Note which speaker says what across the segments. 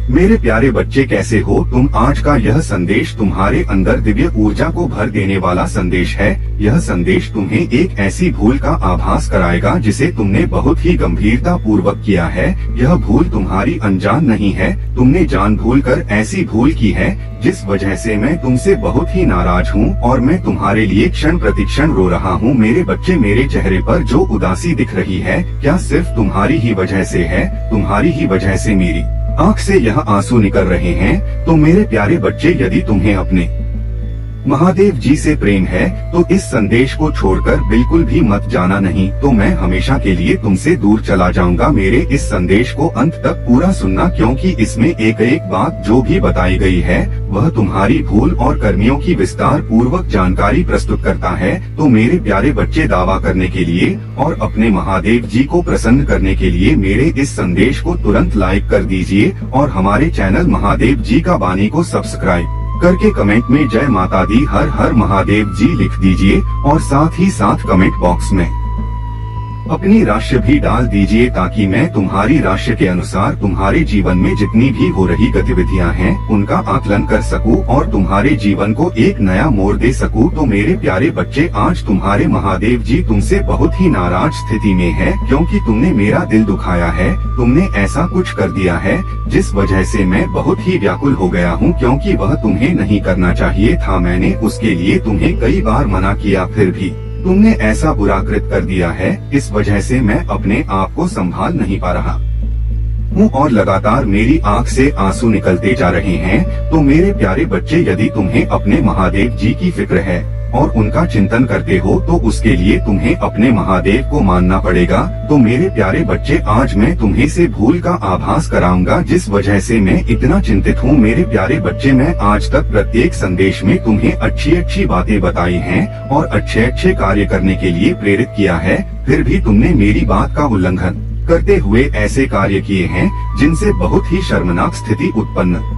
Speaker 1: मेरे प्यारे बच्चे, कैसे हो तुम? आज का यह संदेश तुम्हारे अंदर दिव्य ऊर्जा को भर देने वाला संदेश है। यह संदेश तुम्हें एक ऐसी भूल का आभास कराएगा जिसे तुमने बहुत ही गंभीरता पूर्वक किया है। यह भूल तुम्हारी अनजान नहीं है, तुमने जानबूझकर ऐसी भूल की है जिस वजह से मैं तुमसे बहुत ही नाराज हूँ और मैं तुम्हारे लिए क्षण प्रतिक्षण रो रहा हूँ। मेरे बच्चे, मेरे चेहरे पर जो उदासी दिख रही है, क्या सिर्फ तुम्हारी ही वजह से है? तुम्हारी ही वजह से मेरी आँख से यह आंसू निकल रहे हैं। तो मेरे प्यारे बच्चे, यदि तुम्हें अपने महादेव जी से प्रेम है तो इस संदेश को छोड़कर बिल्कुल भी मत जाना, नहीं तो मैं हमेशा के लिए तुमसे दूर चला जाऊंगा। मेरे इस संदेश को अंत तक पूरा सुनना, क्योंकि इसमें एक एक बात जो भी बताई गई है वह तुम्हारी भूल और कर्मियों की विस्तार पूर्वक जानकारी प्रस्तुत करता है। तो मेरे प्यारे बच्चे, दावा करने के लिए और अपने महादेव जी को प्रसन्न करने के लिए मेरे इस संदेश को तुरंत लाइक कर दीजिए और हमारे चैनल महादेव जी का वाणी को सब्सक्राइब करके कमेंट में जय माता दी, हर हर महादेव जी लिख दीजिए और साथ ही साथ कमेंट बॉक्स में अपनी राशि भी डाल दीजिए, ताकि मैं तुम्हारी राशि के अनुसार तुम्हारे जीवन में जितनी भी हो रही गतिविधियां हैं उनका आकलन कर सकूं और तुम्हारे जीवन को एक नया मोड़ दे सकूं। तो मेरे प्यारे बच्चे, आज तुम्हारे महादेव जी तुमसे बहुत ही नाराज स्थिति में है, क्योंकि तुमने मेरा दिल दुखाया है। तुमने ऐसा कुछ कर दिया है जिस वजह से मैं बहुत ही व्याकुल हो गया हूँ, क्योंकि वह तुम्हें नहीं करना चाहिए था। मैंने उसके लिए तुम्हें कई बार मना किया, फिर भी तुमने ऐसा बुरा कृत्य कर दिया है। इस वजह से मैं अपने आप को संभाल नहीं पा रहा हूँ और लगातार मेरी आंख से आंसू निकलते जा रहे हैं। तो मेरे प्यारे बच्चे, यदि तुम्हें अपने महादेव जी की फिक्र है और उनका चिंतन करते हो तो उसके लिए तुम्हें अपने महादेव को मानना पड़ेगा। तो मेरे प्यारे बच्चे, आज मैं तुम्हें से भूल का आभास कराऊंगा जिस वजह से मैं इतना चिंतित हूँ। मेरे प्यारे बच्चे, मैं आज तक प्रत्येक संदेश में तुम्हें अच्छी अच्छी बातें बताई हैं और अच्छे अच्छे कार्य करने के लिए प्रेरित किया है, फिर भी तुमने मेरी बात का उल्लंघन करते हुए ऐसे कार्य किए हैं जिनसे बहुत ही शर्मनाक स्थिति उत्पन्न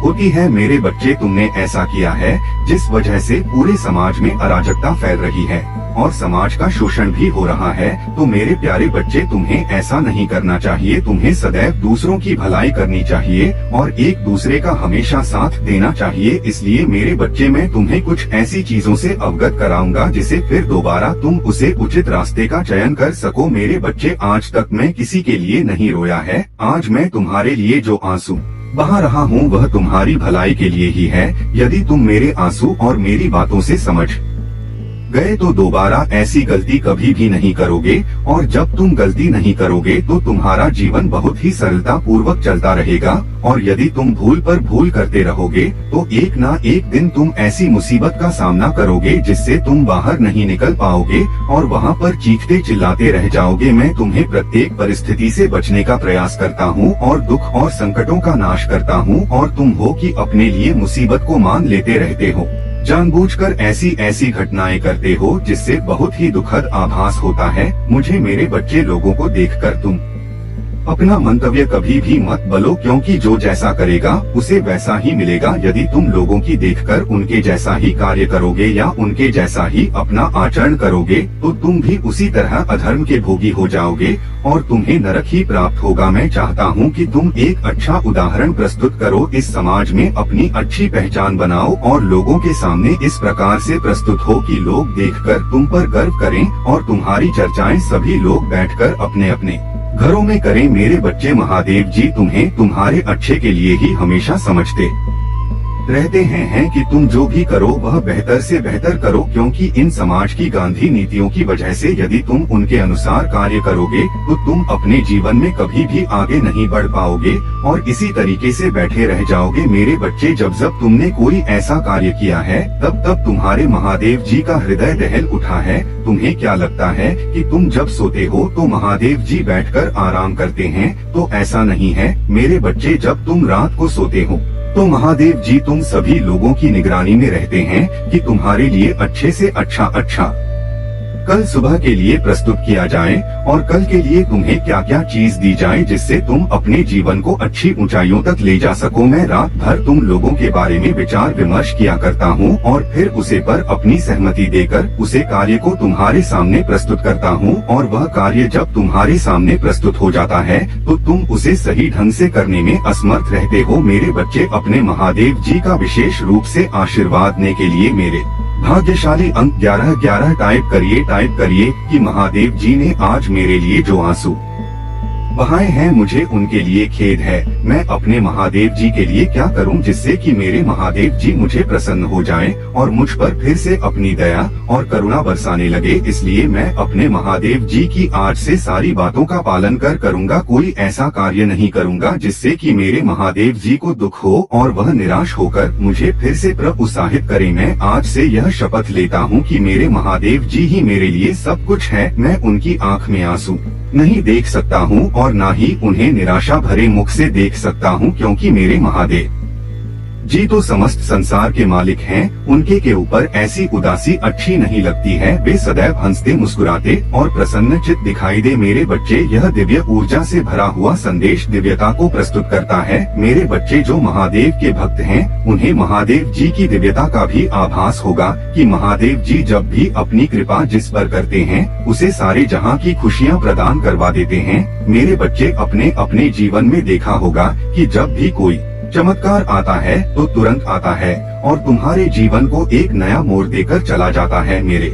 Speaker 1: होती है। मेरे बच्चे, तुमने ऐसा किया है जिस वजह से पूरे समाज में अराजकता फैल रही है और समाज का शोषण भी हो रहा है। तो मेरे प्यारे बच्चे, तुम्हें ऐसा नहीं करना चाहिए। तुम्हें सदैव दूसरों की भलाई करनी चाहिए और एक दूसरे का हमेशा साथ देना चाहिए। इसलिए मेरे बच्चे, मैं तुम्हें कुछ ऐसी चीजों से अवगत कराऊंगा जिसे फिर दोबारा तुम उसे उचित रास्ते का चयन कर सको। मेरे बच्चे, आज तक मैं किसी के लिए नहीं रोया है। आज मैं तुम्हारे लिए जो आंसू बहा रहा हूँ वह तुम्हारी भलाई के लिए ही है। यदि तुम मेरे आंसू और मेरी बातों से समझ गए तो दोबारा ऐसी गलती कभी भी नहीं करोगे, और जब तुम गलती नहीं करोगे तो तुम्हारा जीवन बहुत ही सरलता पूर्वक चलता रहेगा। और यदि तुम भूल पर भूल करते रहोगे तो एक ना एक दिन तुम ऐसी मुसीबत का सामना करोगे जिससे तुम बाहर नहीं निकल पाओगे और वहाँ पर चीखते चिल्लाते रह जाओगे। मैं तुम्हें प्रत्येक परिस्थिति से बचने का प्रयास करता हूँ और दुख और संकटों का नाश करता हूँ, और तुम हो कि अपने लिए मुसीबत को मान लेते रहते हो। जानबूझकर ऐसी ऐसी घटनाएं करते हो जिससे बहुत ही दुखद आभास होता है मुझे। मेरे बच्चे, लोगों को देखकर तुम अपना मंतव्य कभी भी मत बोलो, क्योंकि जो जैसा करेगा उसे वैसा ही मिलेगा। यदि तुम लोगों की देखकर उनके जैसा ही कार्य करोगे या उनके जैसा ही अपना आचरण करोगे तो तुम भी उसी तरह अधर्म के भोगी हो जाओगे और तुम्हें नरक ही प्राप्त होगा। मैं चाहता हूँ कि तुम एक अच्छा उदाहरण प्रस्तुत करो, इस समाज में अपनी अच्छी पहचान बनाओ और लोगों के सामने इस प्रकार से प्रस्तुत हो कि लोग देखकर तुम पर गर्व करें और तुम्हारी चर्चाएं सभी लोग बैठकर अपने अपने घरों में करें। मेरे बच्चे, महादेव जी तुम्हें तुम्हारे अच्छे के लिए ही हमेशा समझते रहते हैं कि तुम जो भी करो वह बेहतर से बेहतर करो, क्योंकि इन समाज की गांधी नीतियों की वजह से यदि तुम उनके अनुसार कार्य करोगे तो तुम अपने जीवन में कभी भी आगे नहीं बढ़ पाओगे और इसी तरीके से बैठे रह जाओगे। मेरे बच्चे, जब जब तुमने कोई ऐसा कार्य किया है तब तब तुम्हारे महादेव जी का हृदय दहल उठा है। तुम्हें क्या लगता है कि तुम जब सोते हो तो महादेव जी बैठकर आराम करते हैं? तो ऐसा नहीं है मेरे बच्चे। जब तुम रात को सोते हो तो महादेव जी तुम सभी लोगों की निगरानी में रहते हैं कि तुम्हारे लिए अच्छे से अच्छा कल सुबह के लिए प्रस्तुत किया जाए और कल के लिए तुम्हें क्या क्या चीज दी जाए जिससे तुम अपने जीवन को अच्छी ऊंचाइयों तक ले जा सको। मैं रात भर तुम लोगों के बारे में विचार विमर्श किया करता हूँ और फिर उसे पर अपनी सहमति देकर उसे कार्य को तुम्हारे सामने प्रस्तुत करता हूँ और वह कार्य जब तुम्हारे सामने प्रस्तुत हो जाता है तो तुम उसे सही ढंग से करने में असमर्थ रहते हो। मेरे बच्चे, अपने महादेव जी का विशेष रूप से आशीर्वाद देने के लिए मेरे भाग्यशाली अंक 1111 टाइप करिए कि महादेव जी ने आज मेरे लिए जो आंसू बहाए हैं मुझे उनके लिए खेद है। मैं अपने महादेव जी के लिए क्या करूं जिससे कि मेरे महादेव जी मुझे प्रसन्न हो जाएं और मुझ पर फिर से अपनी दया और करुणा बरसाने लगे। इसलिए मैं अपने महादेव जी की आज से सारी बातों का पालन करूंगा। कोई ऐसा कार्य नहीं करूंगा जिससे कि मेरे महादेव जी को दुख हो और वह निराश होकर मुझे फिर से प्रोत्साहित करें। मैं आज से यह शपथ लेता हूँ कि मेरे महादेव जी ही मेरे लिए सब कुछ है। मैं उनकी आँख में आंसू नहीं देख सकता हूँ और न ही उन्हें निराशा भरे मुख से देख सकता हूँ, क्योंकि मेरे महादेव जी तो समस्त संसार के मालिक हैं। उनके के ऊपर ऐसी उदासी अच्छी नहीं लगती है। वे सदैव हंसते मुस्कुराते और प्रसन्न चित्त दिखाई दे। मेरे बच्चे, यह दिव्य ऊर्जा से भरा हुआ संदेश दिव्यता को प्रस्तुत करता है। मेरे बच्चे जो महादेव के भक्त हैं, उन्हें महादेव जी की दिव्यता का भी आभास होगा कि महादेव जी जब भी अपनी कृपा जिस पर करते हैं उसे सारे जहां की खुशियां प्रदान करवा देते हैं। मेरे बच्चे, अपने अपने जीवन में देखा होगा कि जब भी कोई चमत्कार आता है तो तुरंत आता है और तुम्हारे जीवन को एक नया मोड़ देकर चला जाता है। मेरे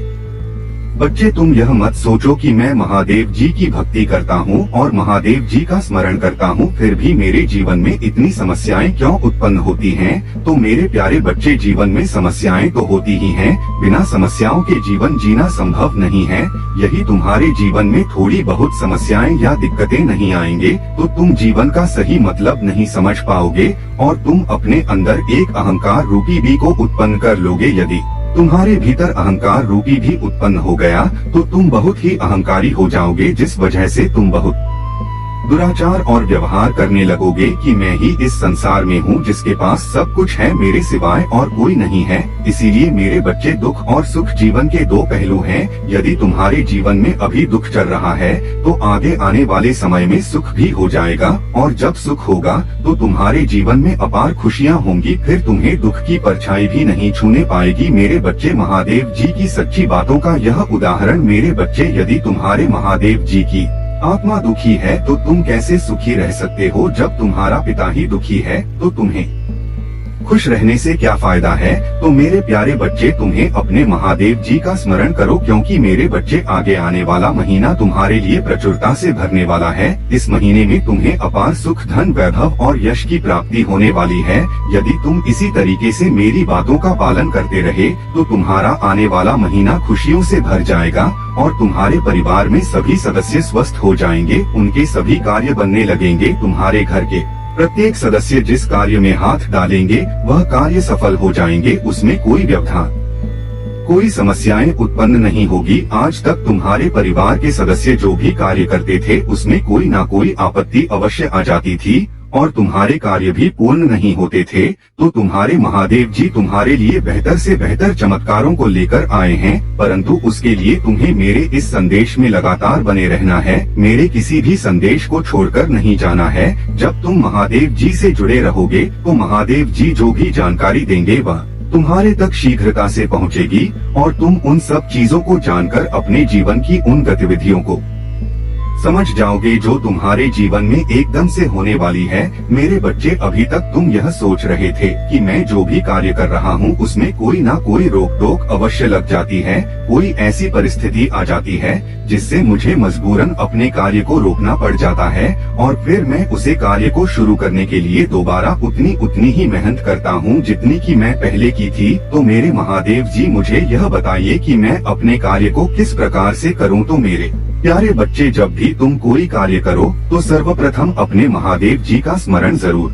Speaker 1: बच्चे, तुम यह मत सोचो कि मैं महादेव जी की भक्ति करता हूँ और महादेव जी का स्मरण करता हूँ फिर भी मेरे जीवन में इतनी समस्याएं क्यों उत्पन्न होती हैं। तो मेरे प्यारे बच्चे, जीवन में समस्याएं तो होती ही हैं। बिना समस्याओं के जीवन जीना संभव नहीं है। यही तुम्हारे जीवन में थोड़ी बहुत समस्याएं या दिक्कतें नहीं आएंगे तो तुम जीवन का सही मतलब नहीं समझ पाओगे और तुम अपने अंदर एक अहंकार रूपी बी को उत्पन्न कर लोगे। यदि तुम्हारे भीतर अहंकार रूपी भी उत्पन्न हो गया तो तुम बहुत ही अहंकारी हो जाओगे, जिस वजह से तुम बहुत दुराचार और व्यवहार करने लगोगे कि मैं ही इस संसार में हूँ जिसके पास सब कुछ है, मेरे सिवाय और कोई नहीं है। इसीलिए मेरे बच्चे, दुख और सुख जीवन के दो पहलू हैं। यदि तुम्हारे जीवन में अभी दुख चल रहा है तो आगे आने वाले समय में सुख भी हो जाएगा और जब सुख होगा तो तुम्हारे जीवन में अपार खुशियाँ होंगी। फिर तुम्हें दुख की परछाई भी नहीं छूने पाएगी। मेरे बच्चे, महादेव जी की सच्ची बातों का यह उदाहरण। मेरे बच्चे, यदि तुम्हारे महादेव जी की आत्मा दुखी है तो तुम कैसे सुखी रह सकते हो। जब तुम्हारा पिता ही दुखी है तो तुम्हें खुश रहने से क्या फायदा है। तो मेरे प्यारे बच्चे, तुम्हें अपने महादेव जी का स्मरण करो, क्योंकि मेरे बच्चे आगे आने वाला महीना तुम्हारे लिए प्रचुरता से भरने वाला है। इस महीने में तुम्हें अपार सुख, धन, वैभव और यश की प्राप्ति होने वाली है। यदि तुम इसी तरीके से मेरी बातों का पालन करते रहे तो तुम्हारा आने वाला महीना खुशियों से भर जाएगा और तुम्हारे परिवार में सभी सदस्य स्वस्थ हो जाएंगे। उनके सभी कार्य बनने लगेंगे। तुम्हारे घर के प्रत्येक सदस्य जिस कार्य में हाथ डालेंगे वह कार्य सफल हो जाएंगे। उसमें कोई व्यवधान, कोई समस्याएं उत्पन्न नहीं होगी। आज तक तुम्हारे परिवार के सदस्य जो भी कार्य करते थे उसमें कोई ना कोई आपत्ति अवश्य आ जाती थी और तुम्हारे कार्य भी पूर्ण नहीं होते थे। तो तुम्हारे महादेव जी तुम्हारे लिए बेहतर से बेहतर चमत्कारों को लेकर आए हैं, परंतु उसके लिए तुम्हें मेरे इस संदेश में लगातार बने रहना है। मेरे किसी भी संदेश को छोड़कर नहीं जाना है। जब तुम महादेव जी से जुड़े रहोगे तो महादेव जी जो भी जानकारी देंगे वह तुम्हारे तक शीघ्रता से पहुंचेगी और तुम उन सब चीजों को जानकर अपने जीवन की उन गतिविधियों को समझ जाओगे जो तुम्हारे जीवन में एकदम से होने वाली है। मेरे बच्चे, अभी तक तुम यह सोच रहे थे कि मैं जो भी कार्य कर रहा हूँ उसमें कोई ना कोई रोक टोक अवश्य लग जाती है, कोई ऐसी परिस्थिति आ जाती है जिससे मुझे मजबूरन अपने कार्य को रोकना पड़ जाता है और फिर मैं उसे कार्य को शुरू करने के लिए दोबारा उतनी ही मेहनत करता हूँ जितनी की मैं पहले की थी। तो मेरे महादेव जी, मुझे यह बताइए कि मैं अपने कार्य को किस प्रकार से करूँ। तो मेरे प्यारे बच्चे, जब भी तुम कोई कार्य करो तो सर्वप्रथम अपने महादेव जी का स्मरण जरूर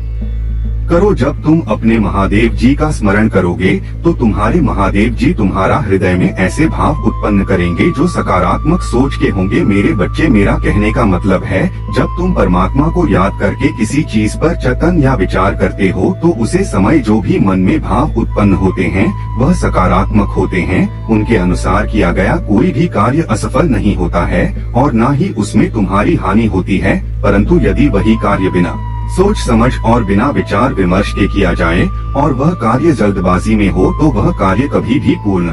Speaker 1: करो। जब तुम अपने महादेव जी का स्मरण करोगे तो तुम्हारे महादेव जी तुम्हारा हृदय में ऐसे भाव उत्पन्न करेंगे जो सकारात्मक सोच के होंगे। मेरे बच्चे, मेरा कहने का मतलब है, जब तुम परमात्मा को याद करके किसी चीज पर चिंतन या विचार करते हो तो उसे समय जो भी मन में भाव उत्पन्न होते हैं वह सकारात्मक होते हैं। उनके अनुसार किया गया कोई भी कार्य असफल नहीं होता है और न ही उसमें तुम्हारी हानि होती है। परंतु यदि वही कार्य बिना सोच समझ और बिना विचार विमर्श के किया जाए और वह कार्य जल्दबाजी में हो तो वह कार्य कभी भी पूर्ण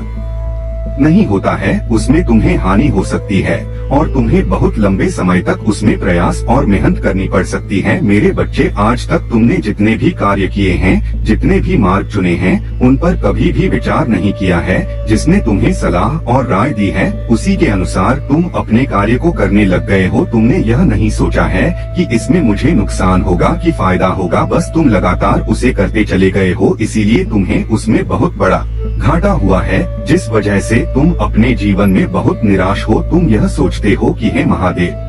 Speaker 1: नहीं होता है। उसमें तुम्हें हानि हो सकती है और तुम्हें बहुत लंबे समय तक उसमें प्रयास और मेहनत करनी पड़ सकती है। मेरे बच्चे, आज तक तुमने जितने भी कार्य किए हैं, जितने भी मार्ग चुने हैं, उन पर कभी भी विचार नहीं किया है। जिसने तुम्हें सलाह और राय दी है उसी के अनुसार तुम अपने कार्य को करने लग गए हो। तुमने यह नहीं सोचा है कि इसमें मुझे नुकसान होगा कि फायदा होगा, बस तुम लगातार उसे करते चले गए हो। इसीलिए तुम्हें उसमें बहुत बड़ा घाटा हुआ है, जिस वजह से तुम अपने जीवन में बहुत निराश हो। तुम यह सोचते हो कि हे महादेव,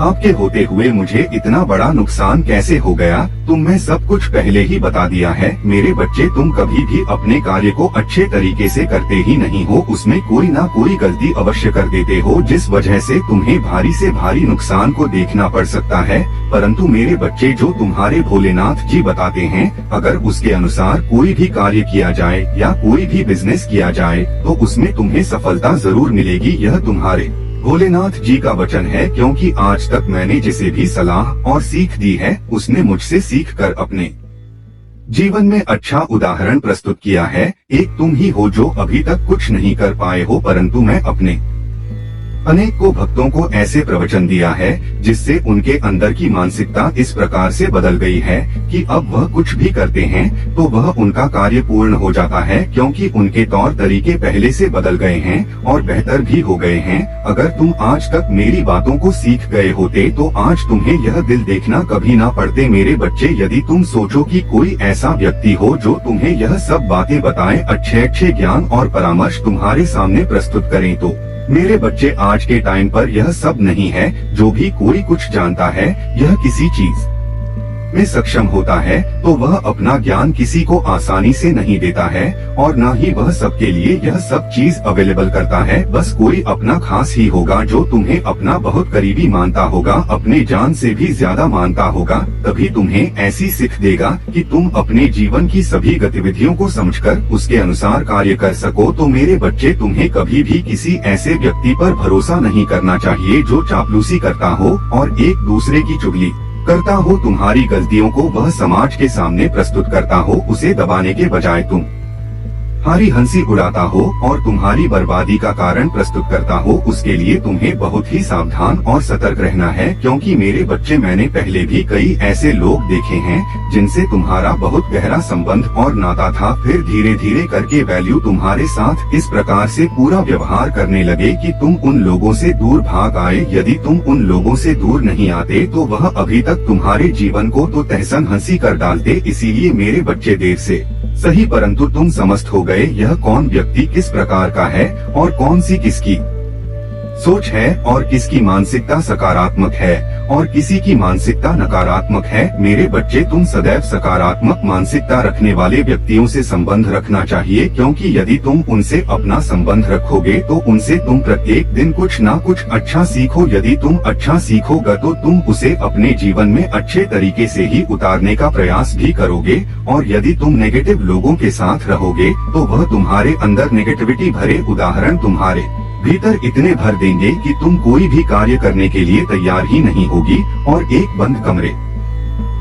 Speaker 1: आपके होते हुए मुझे इतना बड़ा नुकसान कैसे हो गया। तुम्हें सब कुछ पहले ही बता दिया है। मेरे बच्चे, तुम कभी भी अपने कार्य को अच्छे तरीके से करते ही नहीं हो। उसमें कोई ना कोई गलती अवश्य कर देते हो, जिस वजह से तुम्हें भारी से भारी नुकसान को देखना पड़ सकता है। परंतु मेरे बच्चे, जो तुम्हारे भोलेनाथ जी बताते हैं, अगर उसके अनुसार कोई भी कार्य किया जाए या कोई भी बिजनेस किया जाए तो उसमें तुम्हें सफलता जरूर मिलेगी। यह तुम्हारे भोलेनाथ जी का वचन है, क्योंकि आज तक मैंने जिसे भी सलाह और सीख दी है उसने मुझसे सीख कर अपने जीवन में अच्छा उदाहरण प्रस्तुत किया है। एक तुम ही हो जो अभी तक कुछ नहीं कर पाए हो, परंतु मैं अपने अनेक को भक्तों को ऐसे प्रवचन दिया है जिससे उनके अंदर की मानसिकता इस प्रकार से बदल गई है कि अब वह कुछ भी करते हैं तो वह उनका कार्य पूर्ण हो जाता है, क्योंकि उनके तौर तरीके पहले से बदल गए हैं और बेहतर भी हो गए हैं। अगर तुम आज तक मेरी बातों को सीख गए होते तो आज तुम्हें यह दिल देखना कभी ना पड़ते। मेरे बच्चे, यदि तुम सोचो कि कोई ऐसा व्यक्ति हो जो तुम्हें यह सब बातें बताए, अच्छे अच्छे ज्ञान और परामर्श तुम्हारे सामने प्रस्तुत करें, तो मेरे बच्चे, आज के टाइम पर यह सब नहीं है। जो भी कोई कुछ जानता है, यह किसी चीज में सक्षम होता है तो वह अपना ज्ञान किसी को आसानी से नहीं देता है और न ही वह सबके लिए यह सब चीज अवेलेबल करता है। बस कोई अपना खास ही होगा जो तुम्हें अपना बहुत करीबी मानता होगा, अपने जान से भी ज्यादा मानता होगा। तभी तुम्हें ऐसी सीख देगा कि तुम अपने जीवन की सभी गतिविधियों को समझकर उसके अनुसार कार्य कर सको। तो मेरे बच्चे, तुम्हें कभी भी किसी ऐसे व्यक्ति पर भरोसा नहीं करना चाहिए जो चापलूसी करता हो और एक दूसरे की चुगली करता हो। तुम्हारी गलतियों को वह समाज के सामने प्रस्तुत करता हो, उसे दबाने के बजाय तुम हारी हंसी उड़ाता हो और तुम्हारी बर्बादी का कारण प्रस्तुत करता हो। उसके लिए तुम्हें बहुत ही सावधान और सतर्क रहना है, क्योंकि मेरे बच्चे, मैंने पहले भी कई ऐसे लोग देखे हैं जिनसे तुम्हारा बहुत गहरा संबंध और नाता था, फिर धीरे धीरे करके वैल्यू तुम्हारे साथ इस प्रकार से पूरा व्यवहार करने लगे कि तुम उन लोगों से दूर भाग आए। यदि तुम उन लोगों से दूर नहीं आते तो वह अभी तक तुम्हारे जीवन को तो तहसन हंसी कर डालते। इसीलिए मेरे बच्चे, देर से सही परंतु तुम समझ हो गए यह कौन व्यक्ति किस प्रकार का है और कौन सी किसकी सोच है और किसकी मानसिकता सकारात्मक है और किसी की मानसिकता नकारात्मक है। मेरे बच्चे, तुम सदैव सकारात्मक मानसिकता रखने वाले व्यक्तियों से संबंध रखना चाहिए, क्योंकि यदि तुम उनसे अपना संबंध रखोगे तो उनसे तुम प्रत्येक दिन कुछ ना कुछ अच्छा सीखो। यदि तुम अच्छा सीखोगे तो तुम उसे अपने जीवन में अच्छे तरीके से ही उतारने का प्रयास भी करोगे, और यदि तुम नेगेटिव लोगों के साथ रहोगे तो वह तुम्हारे अंदर नेगेटिविटी भरे उदाहरण तुम्हारे भीतर इतने भर देंगे कि तुम कोई भी कार्य करने के लिए तैयार ही नहीं होगी और एक बंद कमरे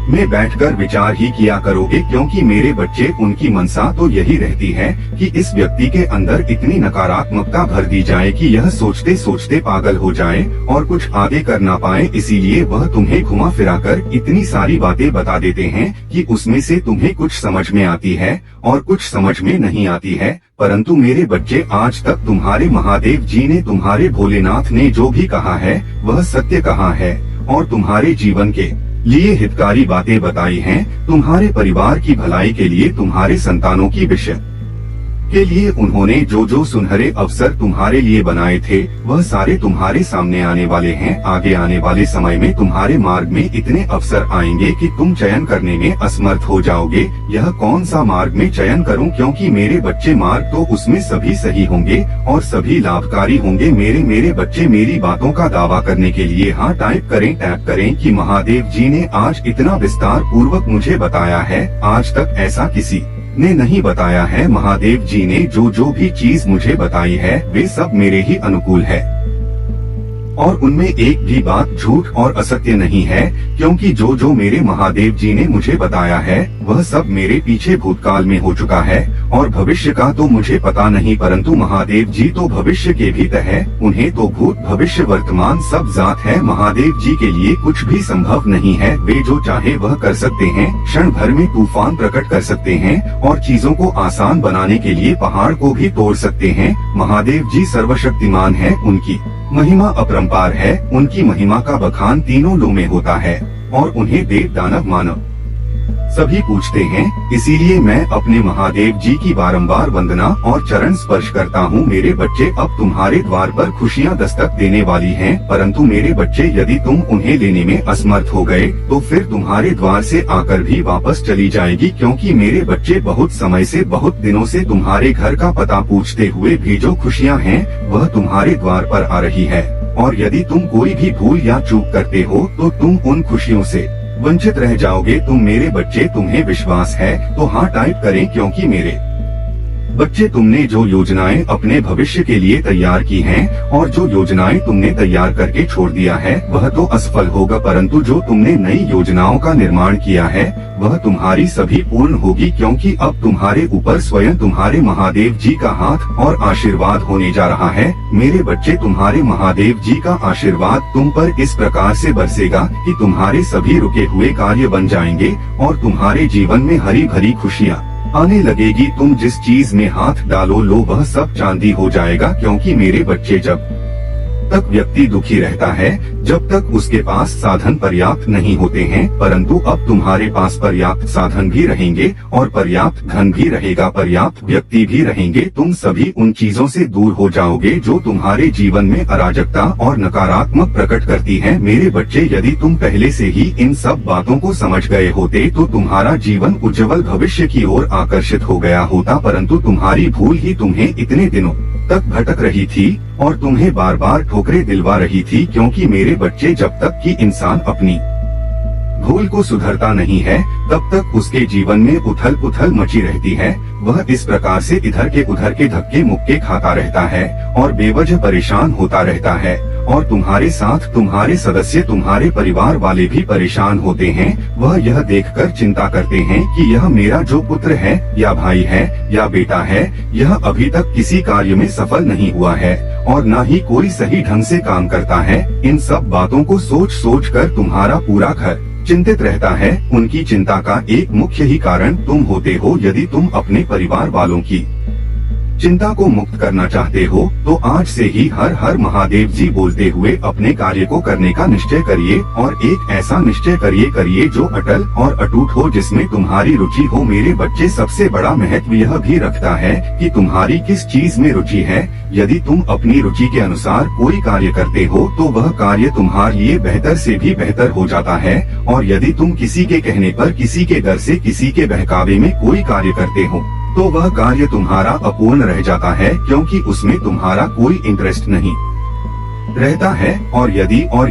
Speaker 1: में बैठकर विचार ही किया करोगे। क्योंकि मेरे बच्चे, उनकी मनसा तो यही रहती है कि इस व्यक्ति के अंदर इतनी नकारात्मकता भर दी जाए कि यह सोचते सोचते पागल हो जाए और कुछ आगे कर ना पाए। इसीलिए वह तुम्हें घुमा फिराकर इतनी सारी बातें बता देते हैं कि उसमें से तुम्हें कुछ समझ में आती है और कुछ समझ में नहीं आती है। परंतु मेरे बच्चे, आज तक तुम्हारे महादेव जी ने, तुम्हारे भोलेनाथ ने जो भी कहा है वह सत्य कहा है और तुम्हारे जीवन के लिए हितकारी बातें बताई हैं। तुम्हारे परिवार की भलाई के लिए, तुम्हारे संतानों की विषय के लिए उन्होंने जो जो सुनहरे अवसर तुम्हारे लिए बनाए थे वह सारे तुम्हारे सामने आने वाले हैं। आगे आने वाले समय में तुम्हारे मार्ग में इतने अवसर आएंगे कि तुम चयन करने में असमर्थ हो जाओगे। यह कौन सा मार्ग में चयन करूं, क्योंकि मेरे बच्चे मार्ग तो उसमें सभी सही होंगे और सभी लाभकारी होंगे। मेरे बच्चे मेरी बातों का दावा करने के लिए हाँ टैप करें कि महादेव जी ने आज इतना विस्तार पूर्वक मुझे बताया है। आज तक ऐसा किसी ने नहीं बताया है। महादेव जी ने जो जो भी चीज मुझे बताई है वे सब मेरे ही अनुकूल है और उनमें एक भी बात झूठ और असत्य नहीं है, क्योंकि जो जो मेरे महादेव जी ने मुझे बताया है वह सब मेरे पीछे भूतकाल में हो चुका है और भविष्य का तो मुझे पता नहीं, परंतु महादेव जी तो भविष्य के भी तय है। उन्हें तो भूत भविष्य वर्तमान सब जात है। महादेव जी के लिए कुछ भी संभव नहीं है। वे जो चाहे वह कर सकते हैं। क्षण भर में तूफान प्रकट कर सकते हैं और चीजों को आसान बनाने के लिए पहाड़ को भी तोड़ सकते हैं। महादेव जी सर्वशक्तिमान है। उनकी महिमा अपरंपार है। उनकी महिमा का बखान तीनों लोक में होता है और उन्हें देव दानव मानव सभी पूछते हैं। इसीलिए मैं अपने महादेव जी की बारंबार वंदना और चरण स्पर्श करता हूँ। मेरे बच्चे अब तुम्हारे द्वार पर खुशियाँ दस्तक देने वाली हैं, परंतु मेरे बच्चे यदि तुम उन्हें लेने में असमर्थ हो गए तो फिर तुम्हारे द्वार से आकर भी वापस चली जाएगी, क्योंकि मेरे बच्चे बहुत समय से बहुत दिनों से तुम्हारे घर का पता पूछते हुए भी जो खुशियाँ हैं वह तुम्हारे द्वार पर आ रही है। और यदि तुम कोई भी भूल या चूक करते हो तो तुम उन खुशियों से वंचित रह जाओगे। तुम मेरे बच्चे, तुम्हें विश्वास है तो हाँ टाइप करें, क्योंकि मेरे बच्चे तुमने जो योजनाएं अपने भविष्य के लिए तैयार की हैं और जो योजनाएं तुमने तैयार करके छोड़ दिया है वह तो असफल होगा, परंतु जो तुमने नई योजनाओं का निर्माण किया है वह तुम्हारी सभी पूर्ण होगी, क्योंकि अब तुम्हारे ऊपर स्वयं तुम्हारे महादेव जी का हाथ और आशीर्वाद होने जा रहा है। मेरे बच्चे, तुम्हारे महादेव जी का आशीर्वाद तुम पर इस प्रकार से बरसेगा कि तुम्हारे सभी रुके हुए कार्य बन जाएंगे और तुम्हारे जीवन में हरी भरी खुशियाँ आने लगेगी। तुम जिस चीज में हाथ डालो लो वह सब चांदी हो जाएगा, क्योंकि मेरे बच्चे जब तक व्यक्ति दुखी रहता है जब तक उसके पास साधन पर्याप्त नहीं होते हैं, परंतु अब तुम्हारे पास पर्याप्त साधन भी रहेंगे और पर्याप्त धन भी रहेगा, पर्याप्त व्यक्ति भी रहेंगे। तुम सभी उन चीजों से दूर हो जाओगे जो तुम्हारे जीवन में अराजकता और नकारात्मक प्रकट करती हैं। मेरे बच्चे, यदि तुम पहले से ही इन सब बातों को समझ गए होते तो तुम्हारा जीवन उज्जवल भविष्य की ओर आकर्षित हो गया होता, परंतु तुम्हारी भूल ही तुम्हें इतने दिनों तक भटक रही थी और तुम्हें बार बार ठोकरें दिलवा रही थी, क्योंकि मेरे बच्चे जब तक कि इंसान अपनी भूल को सुधरता नहीं है तब तक उसके जीवन में उथल पुथल मची रहती है। वह इस प्रकार से इधर के उधर के धक्के मुक्के खाता रहता है और बेवजह परेशान होता रहता है और तुम्हारे साथ तुम्हारे सदस्य, तुम्हारे परिवार वाले भी परेशान होते हैं। वह यह देखकर चिंता करते हैं कि यह मेरा जो पुत्र है या भाई है या बेटा है यह अभी तक किसी कार्य में सफल नहीं हुआ है और न ही कोई सही ढंग से काम करता है। इन सब बातों को सोच सोच कर तुम्हारा पूरा घर चिंतित रहता है। उनकी चिंता का एक मुख्य ही कारण तुम होते हो। यदि तुम अपने परिवार वालों की चिंता को मुक्त करना चाहते हो तो आज से ही हर हर महादेव जी बोलते हुए अपने कार्य को करने का निश्चय करिए और एक ऐसा निश्चय करिए जो अटल और अटूट हो, जिसमें तुम्हारी रुचि हो। मेरे बच्चे, सबसे बड़ा महत्व यह भी रखता है कि तुम्हारी किस चीज में रुचि है। यदि तुम अपनी रुचि के अनुसार कोई कार्य करते हो तो वह कार्य तुम्हारे लिए बेहतर से भी बेहतर हो जाता है और यदि तुम किसी के कहने पर, किसी के डर से, किसी के बहकावे में कोई कार्य करते हो तो वह कार्य तुम्हारा अपूर्ण रह जाता है, क्योंकि उसमें तुम्हारा कोई इंटरेस्ट नहीं रहता है। और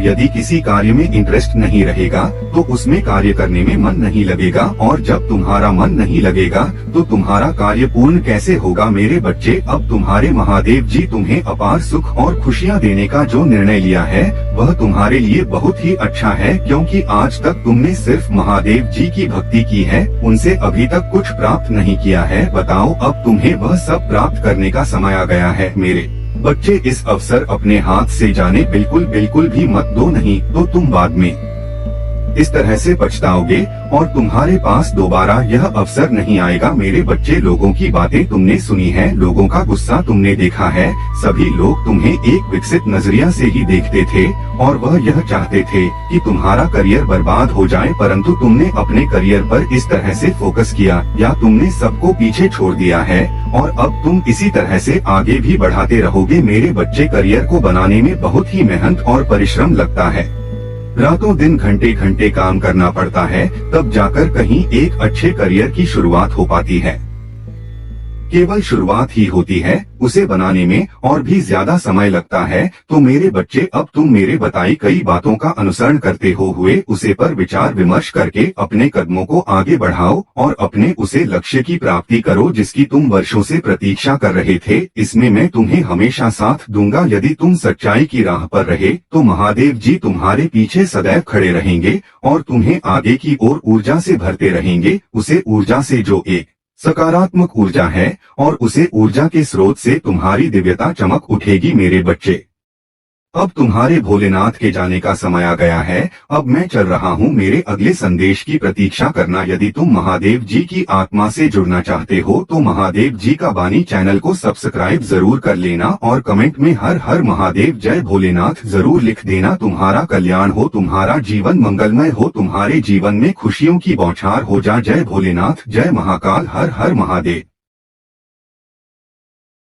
Speaker 1: यदि किसी कार्य में इंटरेस्ट नहीं रहेगा तो उसमें कार्य करने में मन नहीं लगेगा और जब तुम्हारा मन नहीं लगेगा तो तुम्हारा कार्य पूर्ण कैसे होगा। मेरे बच्चे, अब तुम्हारे महादेव जी तुम्हें अपार सुख और खुशियाँ देने का जो निर्णय लिया है वह तुम्हारे लिए बहुत ही अच्छा है, क्योंकि आज तक तुमने सिर्फ महादेव जी की भक्ति की है, उनसे अभी तक कुछ प्राप्त नहीं किया है। बताओ, अब तुम्हें वह सब प्राप्त करने का समय आ गया है। मेरे बच्चे, इस अवसर अपने हाथ से जाने बिल्कुल भी मत दो, नहीं तो तुम बाद में इस तरह से पछताओगे और तुम्हारे पास दोबारा यह अवसर नहीं आएगा। मेरे बच्चे, लोगों की बातें तुमने सुनी है, लोगों का गुस्सा तुमने देखा है। सभी लोग तुम्हें एक विकसित नजरिया से ही देखते थे और वह यह चाहते थे कि तुम्हारा करियर बर्बाद हो जाए, परंतु तुमने अपने करियर पर इस तरह से फोकस किया या तुमने सबको पीछे छोड़ दिया है और अब तुम इसी तरह से आगे भी बढ़ाते रहोगे। मेरे बच्चे, करियर को बनाने में बहुत ही मेहनत और परिश्रम लगता है। रातों दिन घंटे घंटे काम करना पड़ता है, तब जाकर कहीं एक अच्छे करियर की शुरुआत हो पाती है। केवल शुरुआत ही होती है, उसे बनाने में और भी ज्यादा समय लगता है। तो मेरे बच्चे, अब तुम मेरे बताई कई बातों का अनुसरण करते हुए उसे पर विचार विमर्श करके अपने कदमों को आगे बढ़ाओ और अपने उसे लक्ष्य की प्राप्ति करो जिसकी तुम वर्षों से प्रतीक्षा कर रहे थे। इसमें मैं तुम्हें हमेशा साथ दूंगा। यदि तुम सच्चाई की राह पर रहे तो महादेव जी तुम्हारे पीछे सदैव खड़े रहेंगे और तुम्हें आगे की ओर ऊर्जा से भरते रहेंगे। उसे ऊर्जा से जो एक सकारात्मक ऊर्जा है और उसे ऊर्जा के स्रोत से तुम्हारी दिव्यता चमक उठेगी। मेरे बच्चे, अब तुम्हारे भोलेनाथ के जाने का समय आ गया है। अब मैं चल रहा हूँ। मेरे अगले संदेश की प्रतीक्षा करना। यदि तुम महादेव जी की आत्मा से जुड़ना चाहते हो तो महादेव जी का बानी चैनल को सब्सक्राइब जरूर कर लेना और कमेंट में हर हर महादेव जय भोलेनाथ जरूर लिख देना। तुम्हारा कल्याण हो, तुम्हारा जीवन मंगलमय हो, तुम्हारे जीवन में खुशियों की बौछार हो जा। जय भोलेनाथ, जय महाकाल, हर हर महादेव।